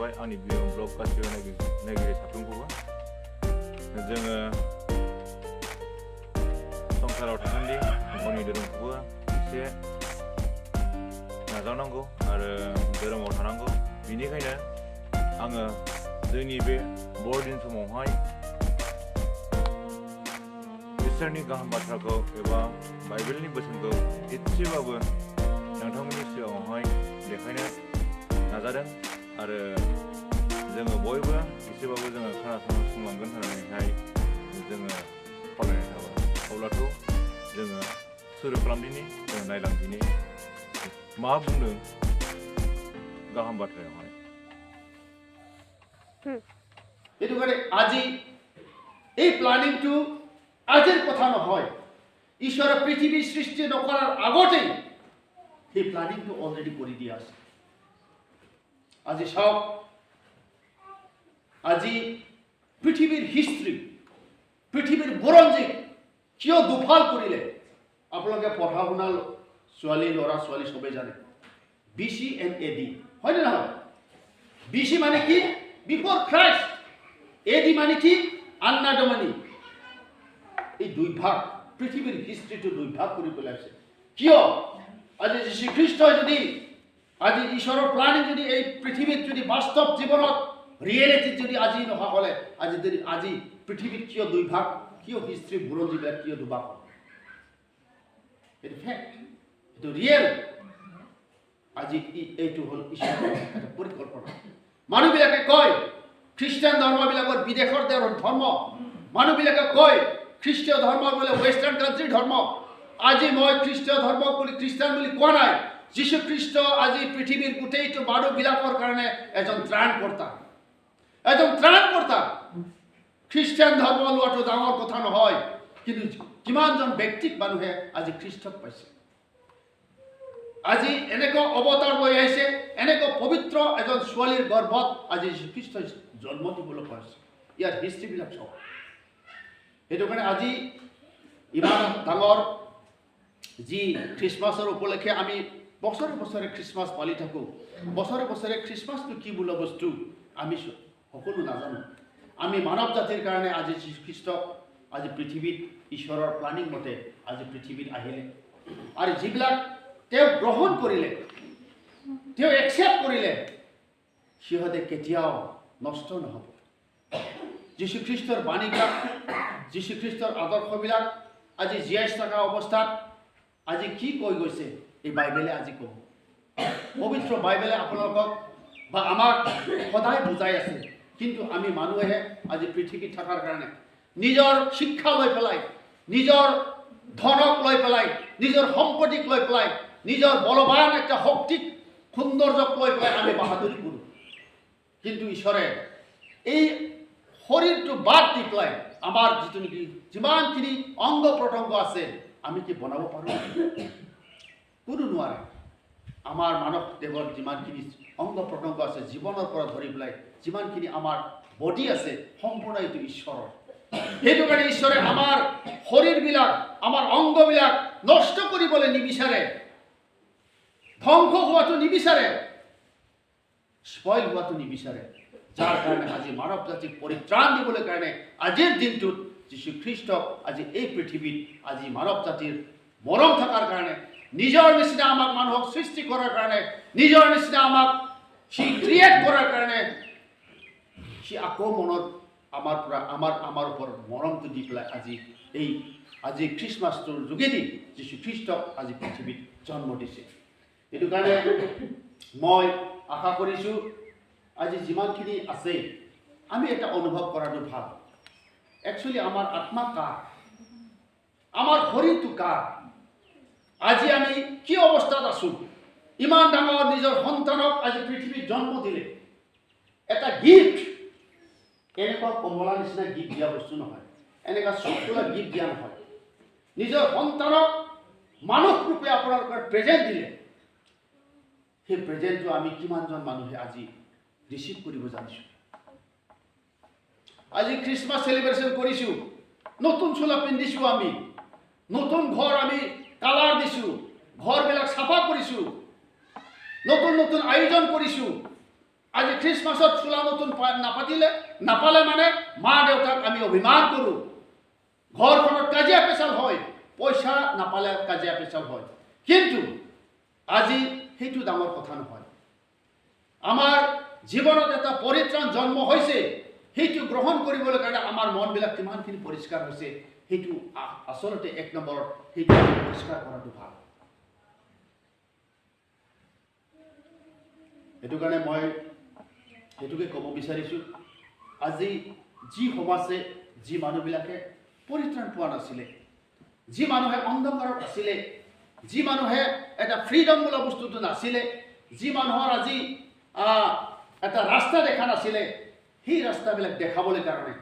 थाबाय आंनि ब्लग गासिबो नायगिरि साफ्रोमखौबो जोङो संसाराव थासान्दि गावनि धोरोमखौबो एसे नाजावनांगौ आरो धोरोमाव थानांगौ। बिनिखायनो आङो जोंनि बे बर'दिन समावहाय इसोरनि गाहाम बाथ्राखौ एबा बाइबेलनि बोसोनखौ एसेबाबो नोंथांमोननि सिगाङावहाय देखायनो नाजादों आरो जोङो बयबो एसेबाबो जोङो खोनासंलांगोन होननानैहाय जोङो खावलायनाय थाबाय। अब्लाथ' जोङो सुरु खालामदिनि जोङो नायलांदिनि मा बुंदों गाहाम बाथ्रायावहाय। এইটো কাৰণে আজি এই প্লানিংটো আজিৰ কথা নহয়, ঈশ্বৰে পৃথিৱী সৃষ্টি নকৰাৰ আগতেই সেই প্লানিংটো অলৰেডি কৰি দিয়া আছে। আজি চাওক, আজি পৃথিৱীৰ হিষ্ট্ৰী, পৃথিৱীৰ বুৰঞ্জী কিয় দুফাল কৰিলে আপোনালোকে পঢ়া শুনা ছোৱালী ল'ৰা ছোৱালী চবেই জানে। BC and AD, হয়নে নহয়? BC মানে কি? Before Christ. AD মানে কি? আন্না ডমিনি। এই দুই ভাগ, পৃথিৱীৰ হিষ্ট্ৰীটো দুই ভাগ কৰি পেলাইছে। কিয়? আজি শ্ৰীখ্ৰীষ্টই যদি আজি ঈশ্বৰৰ প্লানিং যদি এই পৃথিৱীত যদি বাস্তৱ জীৱনত ৰিয়েলিটিত যদি আজি নহা হ'লে আজি পৃথিৱীত কিয় দুই ভাগ, কিয় হিষ্ট্ৰী বুৰঞ্জীবিলাক কিয় দুভাগ হ'ল? এইটো ফেক্ট, এইটো ৰিয়েল। আজি এইটো হ'ল ঈশ্বৰৰ এটা পৰিকল্পনা। মানুহবিলাকে কয় খ্ৰীষ্টান ধৰ্মবিলাকৰ বিদেশৰ ধৰ্ম, মানুহবিলাকে কয় খ্ৰীষ্টীয় ধৰ্ম বোলে ৱেষ্টাৰ্ণ কাণ্ট্ৰিৰ ধৰ্ম। আজি মই খ্ৰীষ্টীয় ধৰ্ম বুলি খ্ৰীষ্টান বুলি কোৱা নাই। যীশু খ্ৰীষ্ট আজি পৃথিৱীৰ গোটেইটো মানুহবিলাকৰ কাৰণে এজন ত্ৰাণকৰ্তা, এজন ত্ৰাণকৰ্তা। খ্ৰীষ্টান ধৰ্ম লোৱাটো ডাঙৰ কথা নহয়, কিন্তু কিমানজন ব্যক্তিক মানুহে আজি খ্ৰীষ্টক পাইছে। আজি এনেকুৱা অৱতাৰ লৈ আহিছে, এনেকুৱা পবিত্ৰ এজন ছোৱালীৰ গৰ্ভত আজি যীশুখ্ৰীষ্ট জন্ম দিবলৈ পাইছে। ইয়াৰ হিষ্ট্ৰীবিলাক চাওক। সেইটো কাৰণে আজি ইমান ডাঙৰ যি খ্ৰীষ্টমাছৰ উপলক্ষে আমি বছৰে বছৰে খ্ৰীষ্টমাছ পালি থাকোঁ। বছৰে বছৰে খ্ৰীষ্টমাছটো কি বোলা বস্তু আমি সকলো নাজানো। আমি মানৱ জাতিৰ কাৰণে আজি যীশুখ্ৰীষ্ট আজি পৃথিৱীত ঈশ্বৰৰ প্লানিং মতে আজি পৃথিৱীত আহিলে আৰু যিবিলাক তেওঁ গ্ৰহণ কৰিলে, তেওঁ একচেপ্ট কৰিলে, সিহঁতে কেতিয়াও নষ্ট নহ'ব। যীশুখ্ৰীষ্টৰ বাণীবিলাক, যীশুখ্ৰীষ্টৰ আদৰ্শবিলাক আজি জীয়াই থকা অৱস্থাত আজি কি কৈ গৈছে এই বাইবেলে আজি ক'ব। পবিত্ৰ বাইবেলে আপোনালোকক বা আমাক সদায় বুজাই আছে, কিন্তু আমি মানুহে আজি পৃথিৱীত থকাৰ কাৰণে নিজৰ শিক্ষা লৈ পেলাই, নিজৰ ধনক লৈ পেলাই, নিজৰ সম্পত্তিক লৈ পেলাই, নিজৰ বলৱান একটা শক্তিক সৌন্দৰ্যক লৈ পেলাই আমি বাহাদুৰি কৰোঁ। কিন্তু ঈশ্বৰে এই শৰীৰটো বাদ দি পেলাই আমাৰ যিটো নেকি যিমানখিনি অংগ প্ৰত্যংগ আছে আমি কি বনাব পাৰোঁ? কোনো নোৱাৰে। আমাৰ মানৱ দেহৰ যিমানখিনি অংগ প্ৰত্যংগ আছে, জীৱনৰ পৰা ধৰি পেলাই যিমানখিনি আমাৰ বডি আছে, সম্পূৰ্ণ এইটো ঈশ্বৰৰ। সেইটো কাৰণে ঈশ্বৰে আমাৰ শৰীৰবিলাক, আমাৰ অংগবিলাক নষ্ট কৰিবলৈ নিবিচাৰে, ধ্বংস হোৱাটো নিবিচাৰে, স্পইল হোৱাটো নিবিচাৰে। যাৰ কাৰণে আজি মানৱ জাতিক পৰিত্ৰাণ দিবলৈ কাৰণে আজিৰ দিনটোত যীশুখ্ৰীষ্টক আজি এই পৃথিৱীত আজি মানৱ জাতিৰ মৰম থকাৰ কাৰণে, নিজৰ নিচিনা আমাক মানুহক সৃষ্টি কৰাৰ কাৰণে, নিজৰ নিচিনা আমাক সি ক্ৰিয়েট কৰাৰ কাৰণে সি আকৌ মনত আমাৰ পৰা আমাৰ ওপৰত মৰমটো দি পেলাই আজি খ্ৰীষ্টমাছটোৰ যোগেদি যীশুখ্ৰীষ্টক আজি পৃথিৱীত জন্ম দিছে। এইটো কাৰণে মই আশা কৰিছোঁ আজি যিমানখিনি আছে আমি এটা অনুভৱ কৰাটো ভাল। একচুৱেলি আমাৰ আত্মা কাৰ, আমাৰ শৰীৰটো কাৰ, আজি আমি কি অৱস্থাত আছোঁ? ইমান ডাঙৰ নিজৰ সন্তানক আজি পৃথিৱীত জন্ম দিলে, এটা গিফ্ট। এনেকুৱা কমলা নিচিনা গিফ্ট দিয়া বস্তু নহয়, এনেকুৱা চকুলা গিফ্ট দিয়া নহয়। নিজৰ সন্তানক মানৱ ৰূপে আপোনালোকৰ প্ৰেজেণ্ট দিলে, সেই প্ৰেজেণ্টটো আমি কিমানজন মানুহে আজি ৰিচিভ কৰিব জানিছোঁ? আজি খ্ৰীষ্টমাছ চেলিব্ৰেশ্যন কৰিছোঁ, নতুন চোলা পিন্ধিছোঁ, আমি নতুন ঘৰ আমি কালাৰ দিছোঁ, ঘৰবিলাক চাফা কৰিছোঁ, নতুন নতুন আয়োজন কৰিছোঁ। আজি খ্ৰীষ্টমাছত চোলা নতুন নাপালে মানে মা দেউতাক আমি অভিমান কৰোঁ ঘৰখনত কাজিয়া পেচাল হয় পইচা নাপালে কাজিয়া পেচাল হয় কিন্তু আজি সেইটো ডাঙৰ কথা নহয় আমাৰ জীৱনত এটা পৰিত্ৰাণ জন্ম হৈছে সেইটো গ্ৰহণ কৰিবলৈ কাৰণে আমাৰ মনবিলাক কিমানখিনি পৰিষ্কাৰ হৈছে সেইটো আচলতে এক নম্বৰত সেইটো পৰিষ্কাৰ কৰাটো ভাল সেইটো কাৰণে মই সেইটোকে ক'ব বিচাৰিছোঁ আজি যি সমাজে যি মানুহবিলাকে পৰিত্ৰাণ পোৱা নাছিলে যি মানুহে অন্ধকাৰত আছিলে যি মানুহে এটা ফ্ৰীডম বোলা বস্তুটো নাছিলে যি মানুহৰ আজি এটা ৰাস্তা দেখা নাছিলে সেই ৰাস্তাবিলাক দেখাবলৈ কাৰণে